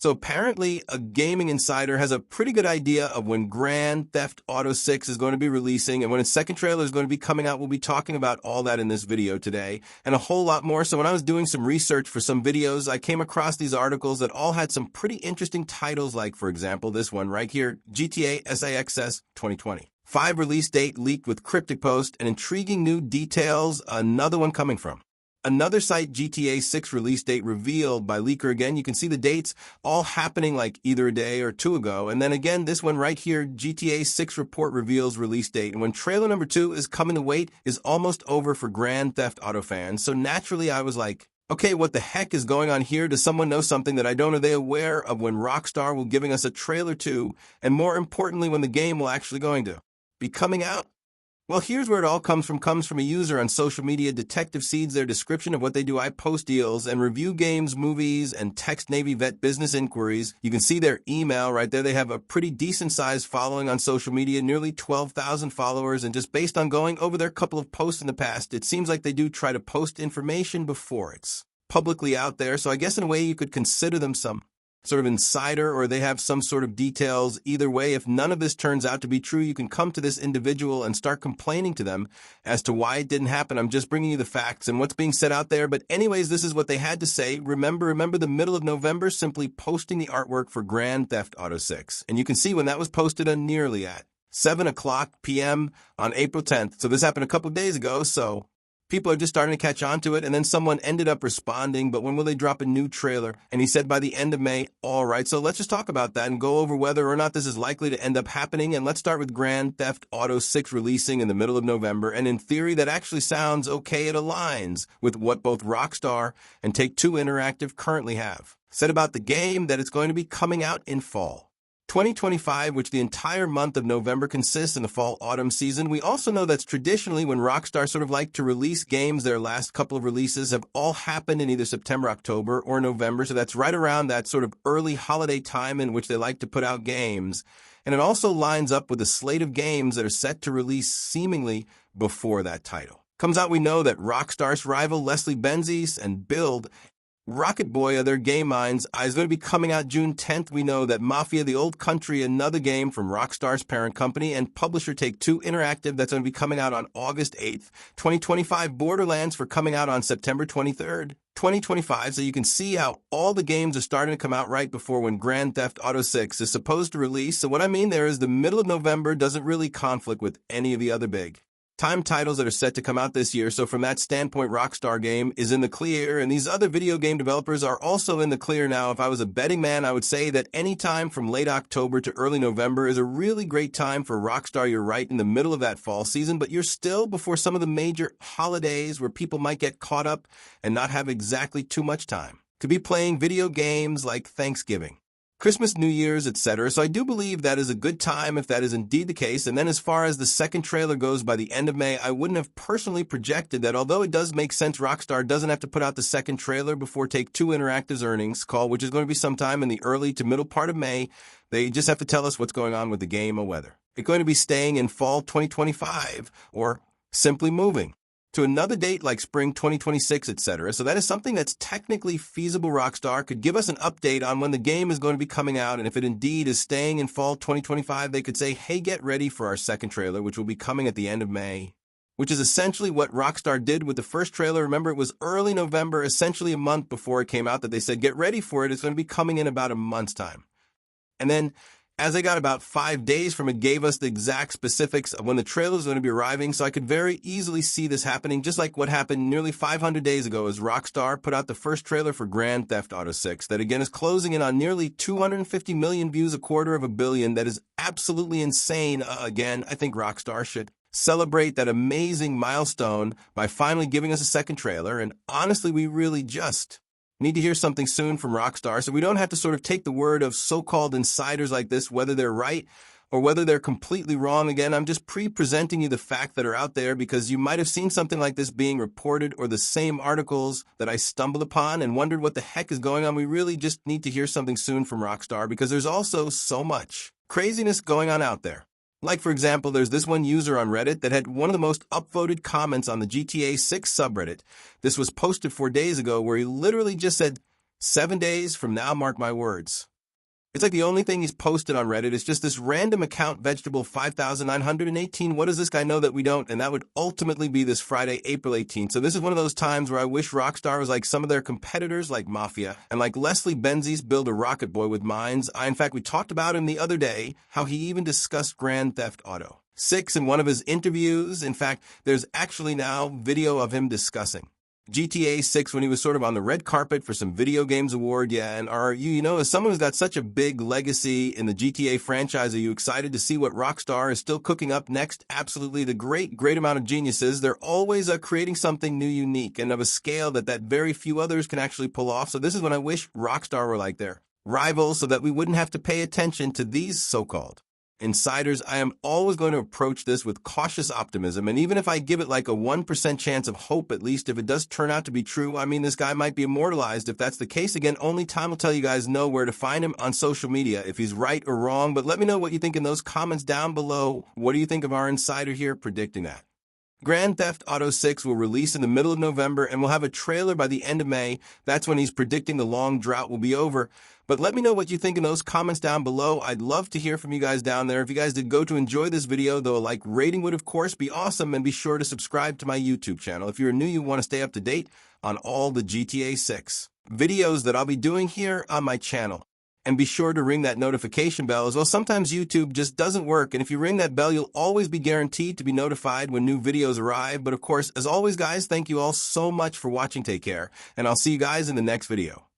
So apparently, a gaming insider has a pretty good idea of when Grand Theft Auto 6 is going to be releasing and when its second trailer is going to be coming out. We'll be talking about all that in this video today and a whole lot more. So when I was doing some research for some videos, I came across these articles that all had some pretty interesting titles, like, for example, this one right here, GTA SIXS 2020. 5 release date leaked with cryptic post and intriguing new details. Another one coming from another site, GTA 6 release date revealed by leaker again. You can see the dates all happening like either a day or two ago. And then again, this one right here, GTA 6 report reveals release date. And when trailer number 2 is coming to wait is almost over for Grand Theft Auto fans. So naturally, I was like, okay, what the heck is going on here? Does someone know something that I don't? Are they aware of when Rockstar will giving us a trailer to? And more importantly, when the game will actually going to be coming out? Well, here's where it all comes from a user on social media. Detective Seeds, their description of what they do. I post deals and review games, movies, and text Navy vet business inquiries. You can see their email right there. They have a pretty decent sized following on social media, nearly 12,000 followers. And just based on going over their couple of posts in the past, it seems like they do try to post information before it's publicly out there. So I guess in a way you could consider them some sort of insider, or they have some sort of details. Either way, if none of this turns out to be true, you can come to this individual and start complaining to them as to why it didn't happen. I'm just bringing you the facts and what's being said out there. But anyways, this is what they had to say. Remember the middle of November, simply posting the artwork for Grand Theft Auto 6. And you can see when that was posted on nearly at 7 o'clock p.m. on April 10th. So this happened a couple of days ago, so people are just starting to catch on to it, and then someone ended up responding, but when will they drop a new trailer? And he said by the end of May. All right, so let's just talk about that and go over whether or not this is likely to end up happening. And let's start with Grand Theft Auto 6 releasing in the middle of November. And in theory, that actually sounds okay. It aligns with what both Rockstar and Take-Two Interactive currently have said about the game, that it's going to be coming out in fall 2025, which the entire month of November consists in the fall-autumn season. We also know that's traditionally when Rockstar sort of like to release games. Their last couple of releases have all happened in either September, October, or November. So that's right around that sort of early holiday time in which they like to put out games. And it also lines up with a slate of games that are set to release seemingly before that title comes out. We know that Rockstar's rival Leslie Benzies and Build Rocket Boy, their game minds, is going to be coming out June 10th. We know that Mafia: The Old Country, another game from Rockstar's parent company and publisher Take-Two Interactive, that's going to be coming out on August 8th. 2025 Borderlands for coming out on September 23rd. 2025, so you can see how all the games are starting to come out right before when Grand Theft Auto 6 is supposed to release. So what I mean there is the middle of November doesn't really conflict with any of the other big time titles that are set to come out this year. So from that standpoint, Rockstar game is in the clear, and these other video game developers are also in the clear now. If I was a betting man, I would say that any time from late October to early November is a really great time for Rockstar. You're right in the middle of that fall season, but you're still before some of the major holidays where people might get caught up and not have exactly too much time to be playing video games like Thanksgiving, Christmas, New Year's, etc. So I do believe that is a good time if that is indeed the case. And then as far as the second trailer goes, by the end of May, I wouldn't have personally projected that, although it does make sense Rockstar doesn't have to put out the second trailer before Take-Two Interactive's earnings call, which is going to be sometime in the early to middle part of May. They just have to tell us what's going on with the game or whether it's going to be staying in fall 2025 or simply moving to another date like spring 2026, etc. So that is something that's technically feasible. Rockstar could give us an update on when the game is going to be coming out, and if it indeed is staying in fall 2025, they could say, hey, get ready for our second trailer, which will be coming at the end of May, which is essentially what Rockstar did with the first trailer. Remember, it was early November, essentially a month before it came out, that they said, get ready for it. It's going to be coming in about a month's time. And then as I got about 5 days from it, gave us the exact specifics of when the trailer is going to be arriving. So I could very easily see this happening, just like what happened nearly 500 days ago as Rockstar put out the first trailer for Grand Theft Auto 6. That again is closing in on nearly 250 million views, $250 million. That is absolutely insane. Again, I think Rockstar should celebrate that amazing milestone by finally giving us a second trailer. And honestly, we really just need to hear something soon from Rockstar so we don't have to sort of take the word of so-called insiders like this, whether they're right or whether they're completely wrong. Again, I'm just pre-presenting you the facts that are out there because you might have seen something like this being reported or the same articles that I stumbled upon and wondered what the heck is going on. We really just need to hear something soon from Rockstar because there's also so much craziness going on out there. Like, for example, there's this one user on Reddit that had one of the most upvoted comments on the GTA 6 subreddit. This was posted 4 days ago where he literally just said, 7 days from now, mark my words. It's like the only thing he's posted on Reddit is just this random account, Vegetable 5918. What does this guy know that we don't? And that would ultimately be this Friday, April 18th. So this is one of those times where I wish Rockstar was like some of their competitors, like Mafia, and like Leslie Benzies build a rocket boy with mines. In fact, we talked about him the other day, how he even discussed Grand Theft Auto 6 in one of his interviews. In fact, there's actually now video of him discussing GTA 6 when he was sort of on the red carpet for some video games award. Yeah, and are you, as someone who's got such a big legacy in the GTA franchise, are you excited to see what Rockstar is still cooking up next? Absolutely. The great amount of geniuses. They're always creating something new, unique, and of a scale that very few others can actually pull off. So this is when I wish Rockstar were like their rivals so that we wouldn't have to pay attention to these so-called insiders. I am always going to approach this with cautious optimism, and even if I give it like a 1% chance of hope, at least if it does turn out to be true, I mean, this guy might be immortalized if that's the case. Again, only time will tell. You guys know where to find him on social media, if he's right or wrong, but let me know what you think in those comments down below. What do you think of our insider here predicting that Grand Theft Auto 6 will release in the middle of November and we'll have a trailer by the end of May? That's when he's predicting the long drought will be over. But let me know what you think in those comments down below. I'd love to hear from you guys down there. If you guys did go to enjoy this video, though, a like rating would, of course, be awesome. And be sure to subscribe to my YouTube channel. If you're new, you want to stay up to date on all the GTA 6 videos that I'll be doing here on my channel. And be sure to ring that notification bell as well. Sometimes YouTube just doesn't work, and if you ring that bell, you'll always be guaranteed to be notified when new videos arrive. But of course, as always, guys, thank you all so much for watching. Take care, and I'll see you guys in the next video.